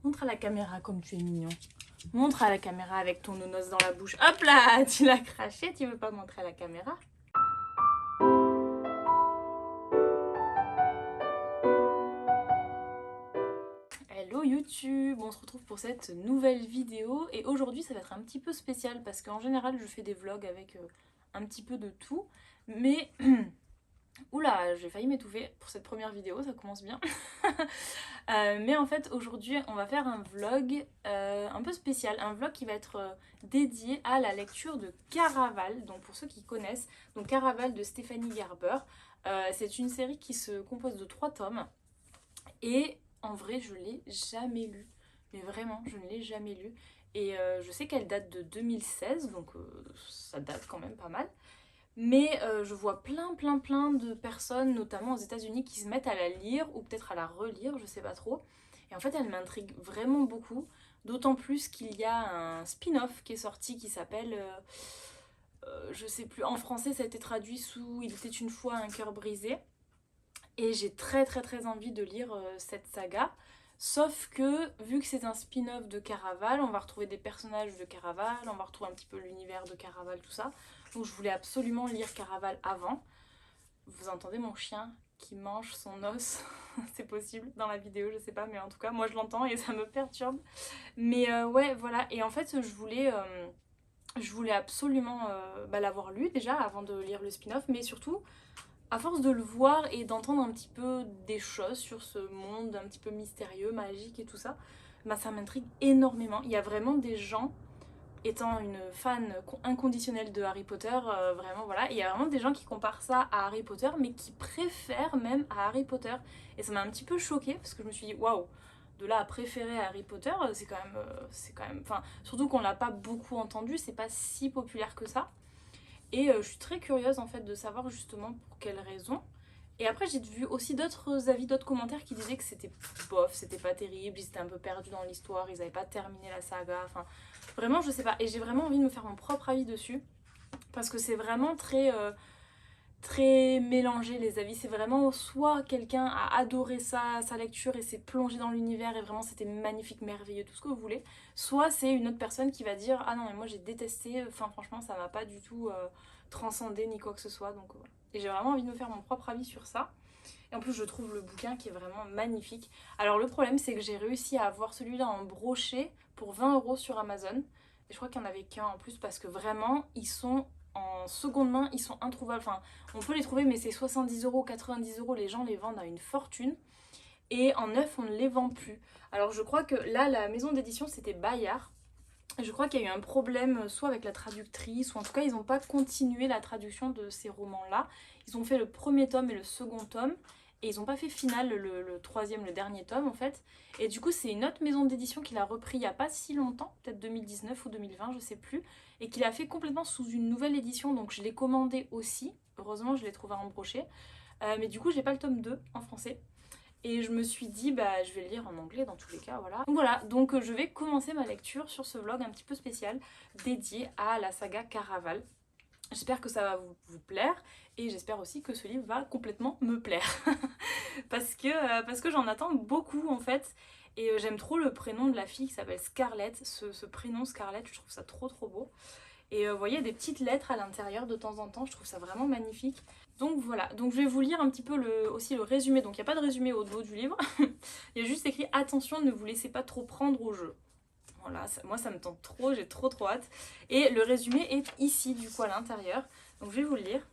Montre à la caméra comme tu es mignon. Montre à la caméra avec ton nounours dans la bouche. Hop là, tu l'as craché, tu veux pas montrer à la caméra? Hello YouTube, on se retrouve pour cette nouvelle vidéo et aujourd'hui ça va être un petit peu spécial parce qu'en général je fais des vlogs avec un petit peu de tout, mais oula, j'ai failli m'étouffer pour cette première vidéo, ça commence bien. Mais en fait aujourd'hui on va faire un vlog un peu spécial, un vlog qui va être dédié à la lecture de Caraval. Donc pour ceux qui connaissent, donc Caraval de Stéphanie Garber, c'est une série qui se compose de 3 tomes et en vrai je l'ai jamais lu, mais vraiment je ne l'ai jamais lu. Et je sais qu'elle date de 2016, donc ça date quand même pas mal. Mais je vois plein de personnes, notamment aux États-Unis, qui se mettent à la lire ou peut-être à la relire, je sais pas trop. Et en fait, elle m'intrigue vraiment beaucoup, d'autant plus qu'il y a un spin-off qui est sorti qui s'appelle, je sais plus, en français ça a été traduit sous Il était une fois un cœur brisé. Et j'ai très envie de lire cette saga. Sauf que, vu que c'est un spin-off de Caraval, on va retrouver des personnages de Caraval, on va retrouver un petit peu l'univers de Caraval, tout ça. Donc je voulais absolument lire Caraval avant. Vous entendez mon chien qui mange son os, c'est possible dans la vidéo, je sais pas, mais en tout cas, moi je l'entends et ça me perturbe. Mais ouais, voilà, et en fait, je voulais absolument l'avoir lu déjà avant de lire le spin-off, mais surtout à force de le voir et d'entendre un petit peu des choses sur ce monde un petit peu mystérieux, magique et tout ça, bah ça m'intrigue énormément. Il y a vraiment des gens, étant une fan inconditionnelle de Harry Potter, vraiment voilà, il y a vraiment des gens qui comparent ça à Harry Potter, mais qui préfèrent même à Harry Potter. Et ça m'a un petit peu choquée parce que je me suis dit waouh, de là à préférer Harry Potter, c'est quand même, enfin surtout qu'on l'a pas beaucoup entendu, c'est pas si populaire que ça. Et je suis très curieuse en fait de savoir justement pour quelles raisons. Et après j'ai vu aussi d'autres avis, d'autres commentaires qui disaient que c'était bof, c'était pas terrible, ils étaient un peu perdus dans l'histoire, ils avaient pas terminé la saga, enfin vraiment je sais pas. Et j'ai vraiment envie de me faire mon propre avis dessus parce que c'est vraiment très mélangé les avis. C'est vraiment soit quelqu'un a adoré sa lecture et s'est plongé dans l'univers et vraiment c'était magnifique, merveilleux, tout ce que vous voulez. Soit c'est une autre personne qui va dire ah non mais moi j'ai détesté, enfin franchement ça m'a pas du tout transcendé ni quoi que ce soit. Donc voilà. Et j'ai vraiment envie de me faire mon propre avis sur ça. Et en plus je trouve le bouquin qui est vraiment magnifique. Alors le problème c'est que j'ai réussi à avoir celui-là en brochet pour 20 € sur Amazon. Et je crois qu'il n'y en avait qu'un en plus parce que vraiment ils sont en seconde main, ils sont introuvables. Enfin, on peut les trouver, mais c'est 70 €, 90 €. Les gens les vendent à une fortune. Et en neuf, on ne les vend plus. Alors, je crois que là, la maison d'édition, c'était Bayard. Je crois qu'il y a eu un problème soit avec la traductrice, ou en tout cas, ils n'ont pas continué la traduction de ces romans-là. Ils ont fait le premier tome et le second tome. Et ils n'ont pas fait final le troisième, le dernier tome en fait. Et du coup, c'est une autre maison d'édition qui l'a repris il n'y a pas si longtemps, peut-être 2019 ou 2020, je sais plus. Et qui l'a fait complètement sous une nouvelle édition. Donc je l'ai commandé aussi. Heureusement, je l'ai trouvé en brochet. Mais du coup, j'ai pas le tome 2 en français. Et je me suis dit, bah je vais le lire en anglais dans tous les cas, voilà. Donc voilà, donc je vais commencer ma lecture sur ce vlog un petit peu spécial dédié à la saga Caraval. J'espère que ça va vous plaire et j'espère aussi que ce livre va complètement me plaire. parce que j'en attends beaucoup en fait. Et j'aime trop le prénom de la fille qui s'appelle Scarlett. Ce prénom Scarlett, je trouve ça trop beau. Et vous voyez, des petites lettres à l'intérieur de temps en temps, je trouve ça vraiment magnifique. Donc voilà, donc je vais vous lire un petit peu aussi le résumé. Donc il n'y a pas de résumé au dos du livre. Il y a juste écrit « Attention, ne vous laissez pas trop prendre au jeu ». Voilà, moi ça me tente trop, j'ai trop hâte. Et le résumé est ici, du coup, à l'intérieur. Donc je vais vous le lire.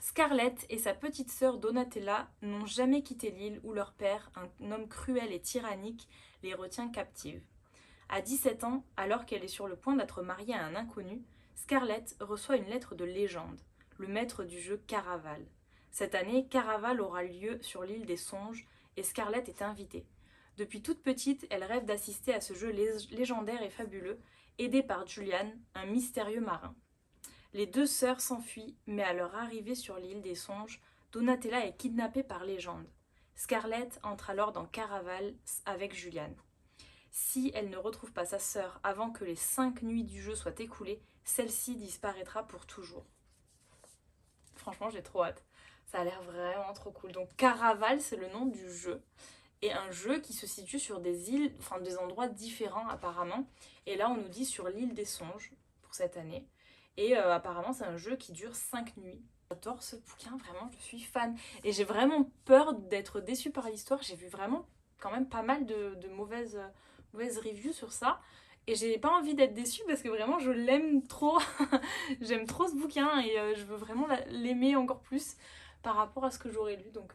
Scarlett et sa petite sœur Donatella n'ont jamais quitté l'île où leur père, un homme cruel et tyrannique, les retient captives. À 17 ans, alors qu'elle est sur le point d'être mariée à un inconnu, Scarlett reçoit une lettre de légende, le maître du jeu Caraval. Cette année, Caraval aura lieu sur l'île des Songes et Scarlett est invitée. Depuis toute petite, elle rêve d'assister à ce jeu légendaire et fabuleux, aidée par Julian, un mystérieux marin. Les deux sœurs s'enfuient, mais à leur arrivée sur l'île des Songes, Donatella est kidnappée par Légende. Scarlett entre alors dans Caraval avec Julian. Si elle ne retrouve pas sa sœur avant que les 5 nuits du jeu soient écoulées, celle-ci disparaîtra pour toujours. Franchement, j'ai trop hâte. Ça a l'air vraiment trop cool. Donc Caraval, c'est le nom du jeu. et un jeu qui se situe sur des îles, enfin des endroits différents apparemment. Et là on nous dit sur l'île des songes pour cette année. Et apparemment c'est un jeu qui dure 5 nuits. J'adore ce bouquin, vraiment je suis fan. Et j'ai vraiment peur d'être déçue par l'histoire. J'ai vu vraiment quand même pas mal de mauvaises reviews sur ça. Et j'ai pas envie d'être déçue parce que vraiment je l'aime trop. J'aime trop ce bouquin et je veux vraiment l'aimer encore plus par rapport à ce que j'aurais lu. Donc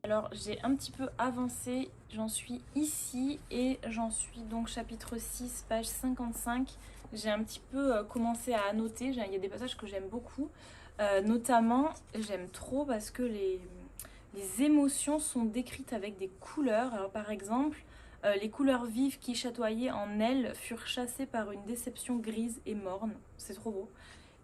alors j'ai un petit peu avancé, j'en suis ici et j'en suis donc chapitre 6, page 55. J'ai un petit peu commencé à annoter, il y a des passages que j'aime beaucoup. Notamment, j'aime trop parce que les émotions sont décrites avec des couleurs. Alors par exemple, les couleurs vives qui chatoyaient en elle furent chassées par une déception grise et morne. C'est trop beau.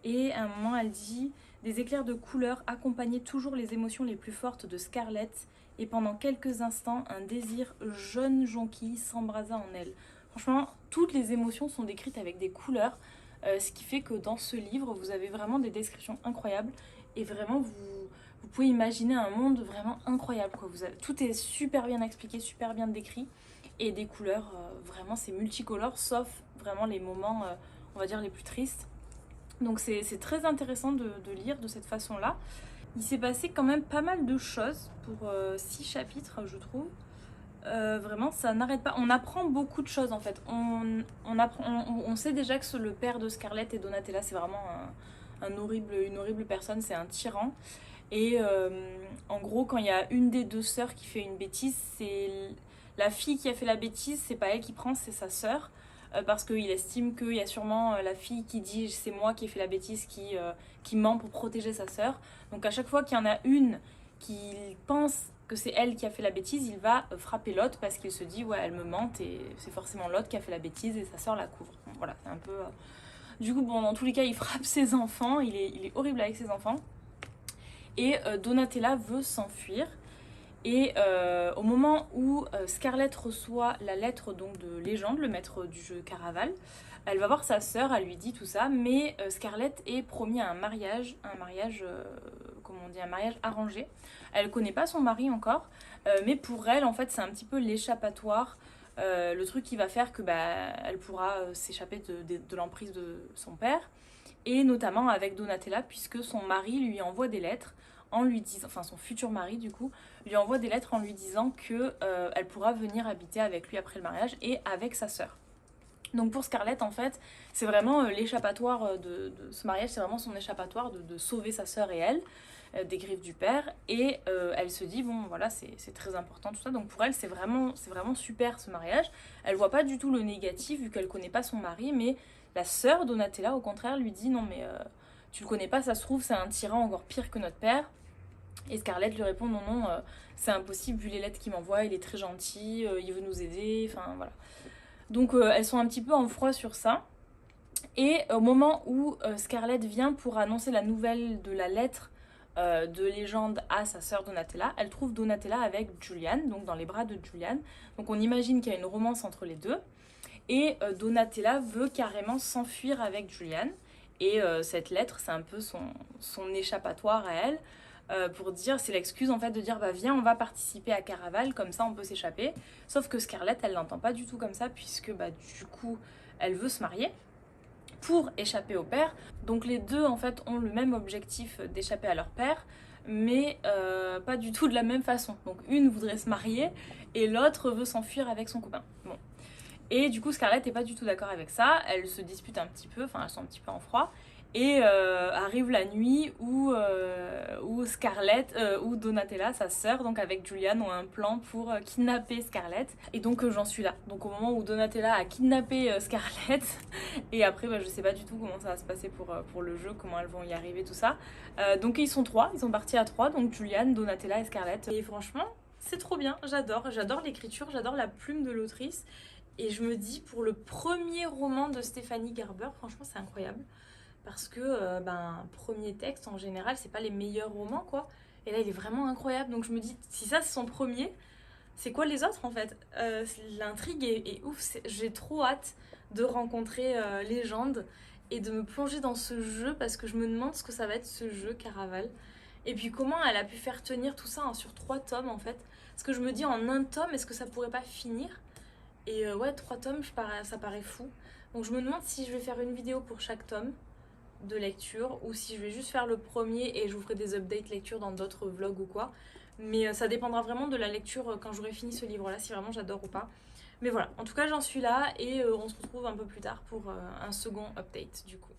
Et à un moment, elle dit « Des éclairs de couleurs accompagnaient toujours les émotions les plus fortes de Scarlett, et pendant quelques instants, un désir jeune jonquille s'embrasa en elle. » Franchement, toutes les émotions sont décrites avec des couleurs, ce qui fait que dans ce livre, vous avez vraiment des descriptions incroyables, et vraiment, vous pouvez imaginer un monde vraiment incroyable, quoi. Tout est super bien expliqué, super bien décrit, et des couleurs, vraiment, c'est multicolore, sauf vraiment les moments, on va dire, les plus tristes. Donc c'est très intéressant de lire de cette façon-là. Il s'est passé quand même pas mal de choses pour 6 chapitres, je trouve. Vraiment, ça n'arrête pas. On apprend beaucoup de choses en fait. On sait déjà que le père de Scarlett et Donatella, c'est vraiment une horrible personne, c'est un tyran. Et en gros, quand il y a une des deux sœurs qui fait une bêtise, c'est la fille qui a fait la bêtise, c'est pas elle qui prend, c'est sa sœur. Parce qu'il estime qu'il y a sûrement la fille qui dit c'est moi qui ai fait la bêtise, qui ment pour protéger sa sœur. Donc à chaque fois qu'il y en a une qui pense que c'est elle qui a fait la bêtise, il va frapper l'autre parce qu'il se dit ouais elle me ment et c'est forcément l'autre qui a fait la bêtise et sa sœur la couvre. Bon, voilà, c'est un peu... Du coup bon, dans tous les cas il frappe ses enfants, il est horrible avec ses enfants. Et Donatella veut s'enfuir. Et au moment où Scarlett reçoit la lettre donc de Légende, le maître du jeu Caraval, elle va voir sa sœur, elle lui dit tout ça, mais Scarlett est promis à un mariage comment on dit, un mariage arrangé. Elle connaît pas son mari encore, mais pour elle en fait c'est un petit peu l'échappatoire, le truc qui va faire que elle pourra s'échapper de l'emprise de son père, et notamment avec Donatella puisque son mari lui envoie des lettres en lui disant, enfin son futur mari du coup, lui envoie des lettres en lui disant que elle pourra venir habiter avec lui après le mariage et avec sa sœur. Donc pour Scarlett en fait, c'est vraiment l'échappatoire de ce mariage, c'est vraiment son échappatoire de sauver sa sœur et elle des griffes du père, et elle se dit bon voilà c'est très important tout ça, donc pour elle c'est vraiment super ce mariage. Elle voit pas du tout le négatif vu qu'elle connaît pas son mari, mais la sœur Donatella au contraire lui dit non mais tu le connais pas, ça se trouve c'est un tyran encore pire que notre père. Et Scarlett lui répond non, c'est impossible vu les lettres qu'il m'envoie, il est très gentil, il veut nous aider, enfin voilà. Donc elles sont un petit peu en froid sur ça. Et au moment où Scarlett vient pour annoncer la nouvelle de la lettre de légende à sa sœur Donatella, elle trouve Donatella avec Julian, donc dans les bras de Julian. Donc on imagine qu'il y a une romance entre les deux. Et Donatella veut carrément s'enfuir avec Julian. Et cette lettre, c'est un peu son échappatoire à elle. Pour dire, c'est l'excuse en fait de dire bah viens on va participer à Caraval, comme ça on peut s'échapper. Sauf que Scarlett elle l'entend pas du tout comme ça puisque bah du coup elle veut se marier pour échapper au père. Donc les deux en fait ont le même objectif d'échapper à leur père, mais pas du tout de la même façon. Donc une voudrait se marier et l'autre veut s'enfuir avec son copain. Bon. Et du coup Scarlett n'est pas du tout d'accord avec ça, elle se dispute un petit peu, enfin elles sont un petit peu en froid. Et arrive la nuit où Scarlett, où Donatella, sa sœur, donc avec Julian, ont un plan pour kidnapper Scarlett. Et donc j'en suis là. Donc au moment où Donatella a kidnappé Scarlett, et après bah, je sais pas du tout comment ça va se passer pour le jeu, comment elles vont y arriver, tout ça. Donc ils sont trois, ils sont partis à trois, donc Julian, Donatella et Scarlett. Et franchement, c'est trop bien, j'adore l'écriture, j'adore la plume de l'autrice. Et je me dis, pour le premier roman de Stéphanie Garber, franchement c'est incroyable. Parce que, premier texte, en général, c'est pas les meilleurs romans, quoi. Et là, il est vraiment incroyable. Donc je me dis, si ça, c'est son premier, c'est quoi les autres, en fait? L'intrigue est ouf. J'ai trop hâte de rencontrer Légende et de me plonger dans ce jeu parce que je me demande ce que ça va être, ce jeu Caraval. Et puis comment elle a pu faire tenir tout ça sur 3 tomes, en fait. Parce que je me dis, en un tome, est-ce que ça pourrait pas finir? Et ouais, 3 tomes, ça paraît fou. Donc je me demande si je vais faire une vidéo pour chaque tome de lecture ou si je vais juste faire le premier et je vous ferai des updates lecture dans d'autres vlogs ou quoi. Mais ça dépendra vraiment de la lecture quand j'aurai fini ce livre-là, si vraiment j'adore ou pas. Mais voilà, en tout cas j'en suis là et on se retrouve un peu plus tard pour un second update du coup.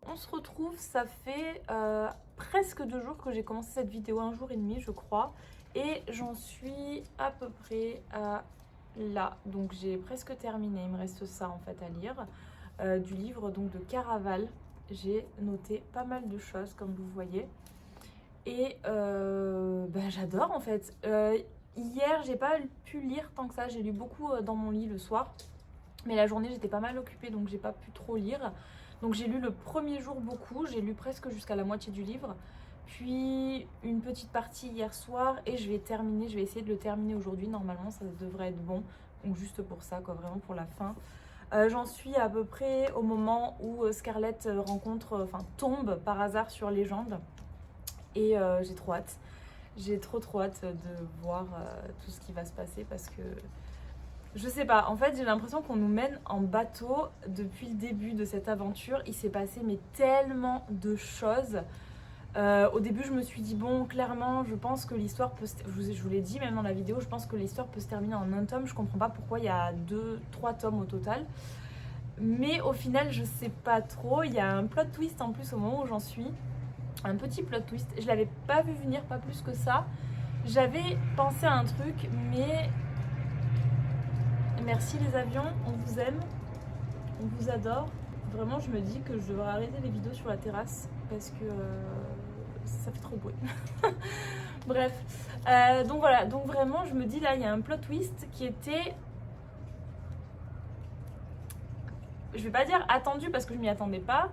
On se retrouve, ça fait presque 2 jours que j'ai commencé cette vidéo, 1 jour et demi je crois. Et j'en suis à peu près à là. Donc j'ai presque terminé, il me reste ça en fait à lire. Du livre donc de Caraval. J'ai noté pas mal de choses comme vous voyez. Et j'adore en fait. Hier j'ai pas pu lire tant que ça, j'ai lu beaucoup dans mon lit le soir. Mais la journée j'étais pas mal occupée donc j'ai pas pu trop lire. Donc j'ai lu le premier jour beaucoup, j'ai lu presque jusqu'à la moitié du livre. Puis une petite partie hier soir et je vais essayer de le terminer aujourd'hui. Normalement ça devrait être bon. Donc juste pour ça quoi, vraiment pour la fin. J'en suis à peu près au moment où Scarlett tombe par hasard sur Légende. Et j'ai trop hâte. J'ai trop hâte de voir tout ce qui va se passer parce que je sais pas, en fait j'ai l'impression qu'on nous mène en bateau depuis le début de cette aventure. Il s'est passé mais tellement de choses. Au début je me suis dit bon clairement je pense que l'histoire peut je vous l'ai dit même dans la vidéo, je pense que l'histoire peut se terminer en un tome. Je comprends pas pourquoi il y a 3 tomes au total. Mais au final je sais pas trop, il y a un plot twist en plus au moment où j'en suis. Un petit plot twist, je l'avais pas vu venir, pas plus que ça. J'avais pensé à un truc mais... Merci les avions, on vous aime, on vous adore. Vraiment, je me dis que je devrais arrêter les vidéos sur la terrasse parce que ça fait trop de bruit. Bref, donc voilà, donc vraiment, je me dis là, il y a un plot twist qui était... Je vais pas dire attendu parce que je m'y attendais pas,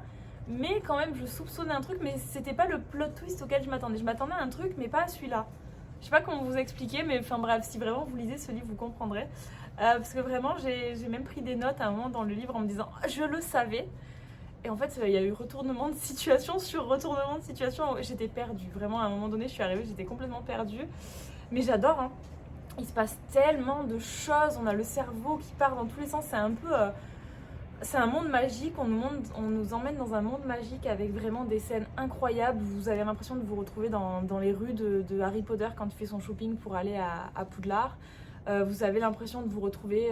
mais quand même, je soupçonnais un truc, mais c'était pas le plot twist auquel je m'attendais. Je m'attendais à un truc, mais pas à celui-là. Je sais pas comment vous expliquer, mais enfin bref, si vraiment vous lisez ce livre, vous comprendrez. Parce que vraiment, j'ai même pris des notes à un moment dans le livre en me disant « je le savais ». Et en fait, il y a eu retournement de situation sur retournement de situation. J'étais perdue. Vraiment, à un moment donné, je suis arrivée, j'étais complètement perdue. Mais j'adore, hein. Il se passe tellement de choses. On a le cerveau qui part dans tous les sens. C'est un peu... c'est un monde magique. On nous emmène dans un monde magique avec vraiment des scènes incroyables. Vous avez l'impression de vous retrouver dans les rues de Harry Potter quand il fait son shopping pour aller à Poudlard. Vous avez l'impression de vous retrouver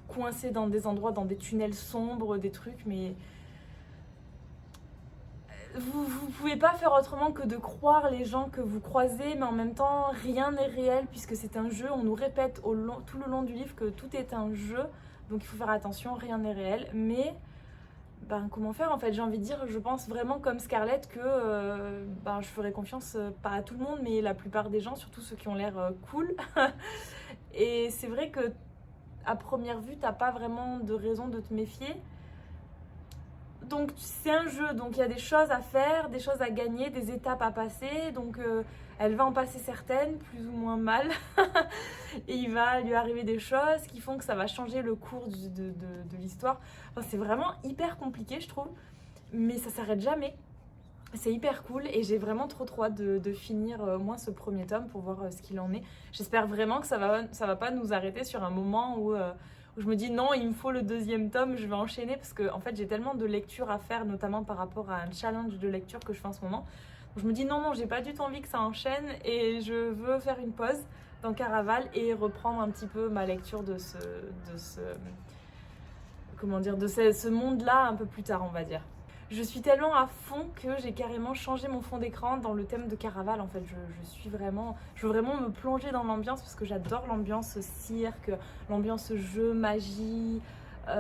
coincé dans des endroits, dans des tunnels sombres, des trucs, mais vous pouvez pas faire autrement que de croire les gens que vous croisez, mais en même temps, rien n'est réel puisque c'est un jeu. On nous répète tout le long du livre que tout est un jeu, donc il faut faire attention, rien n'est réel. Mais comment faire en fait? J'ai envie de dire, je pense vraiment comme Scarlett que je ferai confiance, pas à tout le monde, mais la plupart des gens, surtout ceux qui ont l'air cool. Et c'est vrai que à première vue, t'as pas vraiment de raison de te méfier. Donc c'est un jeu, donc il y a des choses à faire, des choses à gagner, des étapes à passer. Donc elle va en passer certaines, plus ou moins mal. Et il va lui arriver des choses qui font que ça va changer le cours de l'histoire. Enfin, c'est vraiment hyper compliqué, je trouve. Mais ça s'arrête jamais. C'est hyper cool et j'ai vraiment trop hâte de finir au moins ce premier tome pour voir ce qu'il en est. J'espère vraiment que ça va pas nous arrêter sur un moment où je me dis non, il me faut le deuxième tome, je vais enchaîner parce que en fait j'ai tellement de lectures à faire, notamment par rapport à un challenge de lecture que je fais en ce moment. Donc, je me dis non, j'ai pas du tout envie que ça enchaîne et je veux faire une pause dans Caraval et reprendre un petit peu ma lecture de ce monde-là un peu plus tard, on va dire. Je suis tellement à fond que j'ai carrément changé mon fond d'écran dans le thème de Caraval. En fait, je veux vraiment me plonger dans l'ambiance parce que j'adore l'ambiance cirque, l'ambiance jeu, magie,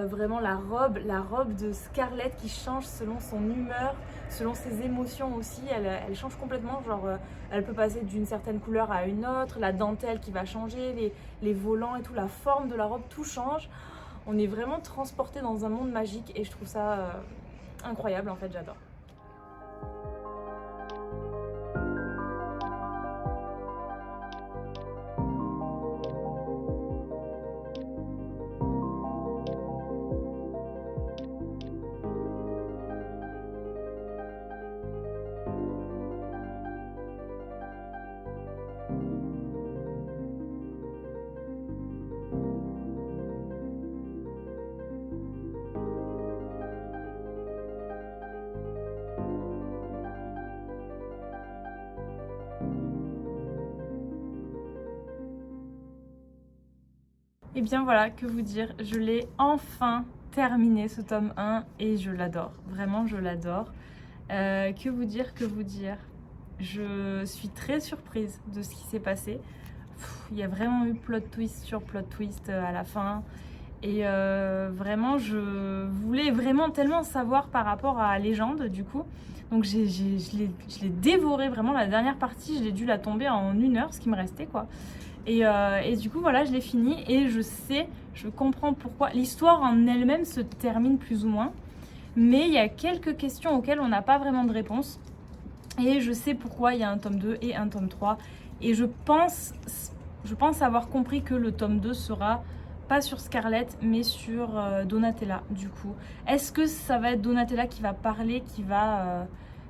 vraiment la robe de Scarlett qui change selon son humeur, selon ses émotions aussi. Elle change complètement, genre elle peut passer d'une certaine couleur à une autre, la dentelle qui va changer, les volants et tout, la forme de la robe, tout change. On est vraiment transporté dans un monde magique et je trouve ça incroyable en fait, j'adore. Et bien voilà, que vous dire, je l'ai enfin terminé ce tome 1 et je l'adore, vraiment je l'adore. Que vous dire, je suis très surprise de ce qui s'est passé. Il y a vraiment eu plot twist sur plot twist à la fin. Et vraiment, je voulais vraiment tellement savoir par rapport à Légende du coup. Donc je l'ai dévoré vraiment, la dernière partie, je l'ai dû la tomber en 1 heure, ce qui me restait quoi. Et du coup voilà, je l'ai fini et je comprends pourquoi. L'histoire en elle-même se termine plus ou moins, mais il y a quelques questions auxquelles on n'a pas vraiment de réponse. Et je sais pourquoi il y a un tome 2 et un tome 3. Et je pense avoir compris que le tome 2 sera pas sur Scarlett, mais sur Donatella du coup. Est-ce que ça va être Donatella qui va parler,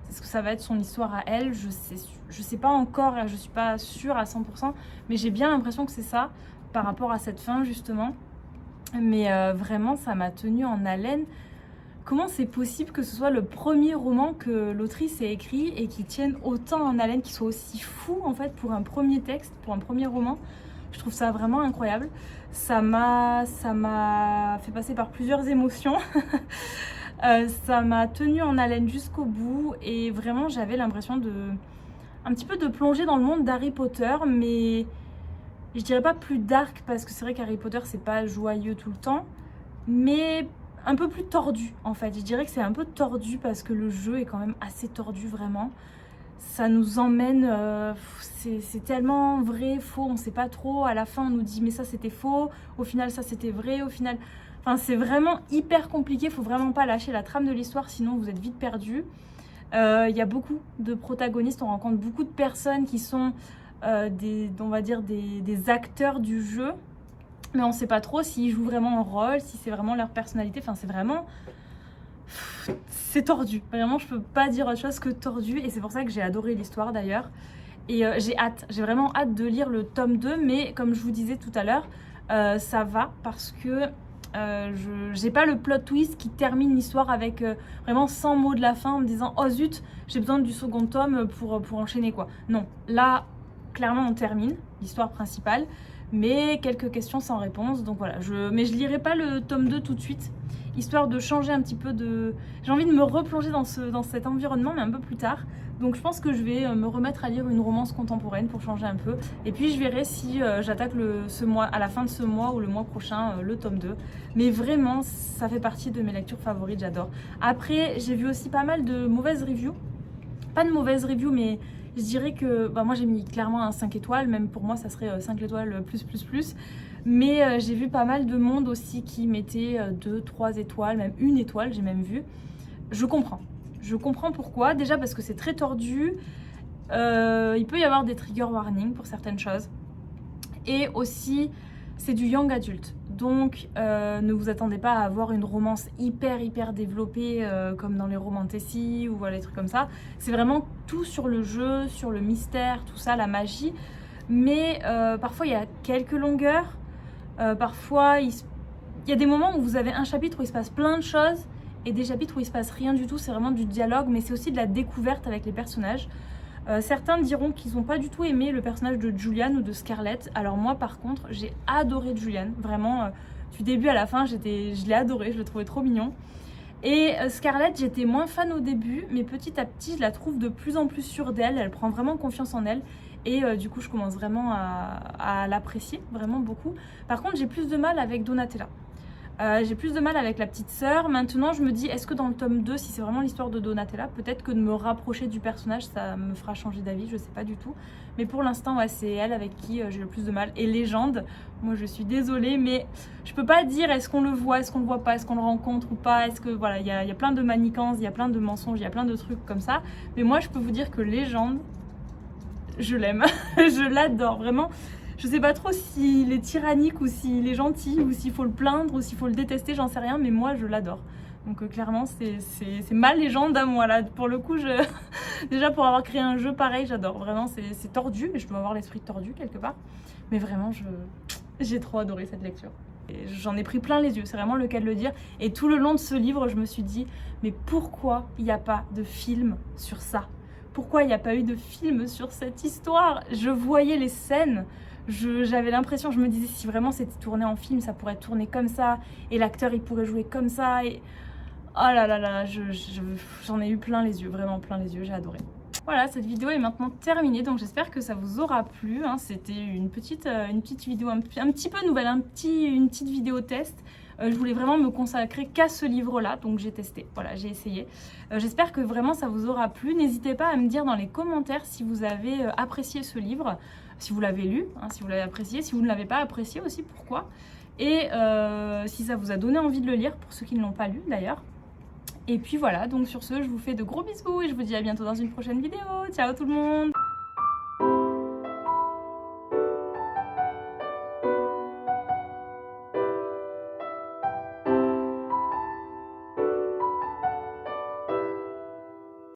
est-ce que ça va être son histoire à elle? Je sais pas encore, je suis pas sûre à 100%, mais j'ai bien l'impression que c'est ça, par rapport à cette fin justement. Mais vraiment, ça m'a tenue en haleine. Comment c'est possible que ce soit le premier roman que l'autrice ait écrit et qui tienne autant en haleine, qui soit aussi fou en fait pour un premier texte, pour un premier roman? Je trouve ça vraiment incroyable. Ça m'a fait passer par plusieurs émotions. Ça m'a tenue en haleine jusqu'au bout et vraiment j'avais l'impression un petit peu de plonger dans le monde d'Harry Potter, mais je dirais pas plus dark parce que c'est vrai qu'Harry Potter c'est pas joyeux tout le temps, mais un peu plus tordu en fait. Je dirais que c'est un peu tordu parce que le jeu est quand même assez tordu vraiment. Ça nous emmène, c'est tellement vrai, faux, on sait pas trop. À la fin on nous dit mais ça c'était faux, au final ça c'était vrai, au final... Enfin c'est vraiment hyper compliqué, faut vraiment pas lâcher la trame de l'histoire sinon vous êtes vite perdu. Il y a beaucoup de protagonistes, on rencontre beaucoup de personnes qui sont on va dire des acteurs du jeu. Mais on sait pas trop s'ils jouent vraiment un rôle, si c'est vraiment leur personnalité, enfin c'est vraiment... C'est tordu, vraiment je peux pas dire autre chose que tordu et c'est pour ça que j'ai adoré l'histoire d'ailleurs. Et j'ai vraiment hâte de lire le tome 2, mais comme je vous disais tout à l'heure, ça va parce que j'ai pas le plot twist qui termine l'histoire avec vraiment 100 mots de la fin en me disant oh zut, j'ai besoin du second tome pour enchaîner quoi. Non, là clairement on termine l'histoire principale, mais quelques questions sans réponse. Donc voilà, mais je lirai pas le tome 2 tout de suite, histoire de changer un petit peu de... J'ai envie de me replonger dans cet environnement, mais un peu plus tard. Donc je pense que je vais me remettre à lire une romance contemporaine pour changer un peu. Et puis je verrai si j'attaque ce mois, à la fin de ce mois ou le mois prochain, le tome 2. Mais vraiment, ça fait partie de mes lectures favorites, j'adore. Après, j'ai vu aussi pas mal de mauvaises reviews. Pas de mauvaises reviews, mais je dirais que moi j'ai mis clairement un 5 étoiles, même pour moi ça serait 5 étoiles plus. Mais j'ai vu pas mal de monde aussi qui mettait 2, 3 étoiles, même 1 étoile, j'ai même vu. Je comprends pourquoi. Déjà parce que c'est très tordu, il peut y avoir des trigger warnings pour certaines choses. Et aussi, c'est du young adulte. Donc ne vous attendez pas à avoir une romance hyper développée comme dans les romantésies ou voilà, des trucs comme ça. C'est vraiment tout sur le jeu, sur le mystère, tout ça, la magie. Mais parfois il y a quelques longueurs. Parfois il y a des moments où vous avez un chapitre où il se passe plein de choses et des chapitres où il se passe rien du tout. C'est vraiment du dialogue, mais c'est aussi de la découverte avec les personnages. Certains diront qu'ils n'ont pas du tout aimé le personnage de Julian ou de Scarlett. Alors moi par contre j'ai adoré Julian, vraiment du début à la fin je l'ai adoré, je le trouvais trop mignon. Et Scarlett, j'étais moins fan au début, mais petit à petit je la trouve de plus en plus sûre d'elle, elle prend vraiment confiance en elle. Et du coup je commence vraiment à l'apprécier, vraiment beaucoup. Par contre j'ai plus de mal avec Donatella. J'ai plus de mal avec la petite sœur. Maintenant, je me dis, est-ce que dans le tome 2, si c'est vraiment l'histoire de Donatella, peut-être que de me rapprocher du personnage, ça me fera changer d'avis, je sais pas du tout. Mais pour l'instant, ouais, c'est elle avec qui j'ai le plus de mal. Et Légende, moi je suis désolée, mais je peux pas dire est-ce qu'on le voit, est-ce qu'on le voit pas, est-ce qu'on le rencontre ou pas, est-ce que voilà, il y a plein de manigances, il y a plein de mensonges, il y a plein de trucs comme ça. Mais moi, je peux vous dire que Légende, je l'aime, je l'adore, vraiment. Je sais pas trop s'il est tyrannique ou s'il est gentil ou s'il faut le plaindre ou s'il faut le détester, j'en sais rien, mais moi je l'adore. Donc clairement c'est ma légende à moi là. Pour le coup, déjà pour avoir créé un jeu pareil, j'adore. Vraiment c'est tordu, mais je dois avoir l'esprit tordu quelque part. Mais vraiment j'ai trop adoré cette lecture. J'en ai pris plein les yeux, c'est vraiment le cas de le dire. Et tout le long de ce livre, je me suis dit, mais pourquoi il n'y a pas de film sur ça? Pourquoi il n'y a pas eu de film sur cette histoire? Je voyais les scènes. J'avais l'impression, je me disais si vraiment c'était tourné en film, ça pourrait tourner comme ça et l'acteur il pourrait jouer comme ça et oh là là là, j'en ai eu plein les yeux, vraiment plein les yeux, j'ai adoré. Voilà, cette vidéo est maintenant terminée, donc j'espère que ça vous aura plu, hein. C'était une petite vidéo un petit peu nouvelle, une petite vidéo test. Je voulais vraiment me consacrer qu'à ce livre-là, donc j'ai testé, voilà, j'ai essayé. J'espère que vraiment ça vous aura plu. N'hésitez pas à me dire dans les commentaires si vous avez apprécié ce livre, si vous l'avez lu, hein, si vous l'avez apprécié, si vous ne l'avez pas apprécié aussi, pourquoi. Et si ça vous a donné envie de le lire, pour ceux qui ne l'ont pas lu d'ailleurs. Et puis voilà, donc sur ce, je vous fais de gros bisous et je vous dis à bientôt dans une prochaine vidéo. Ciao tout le monde!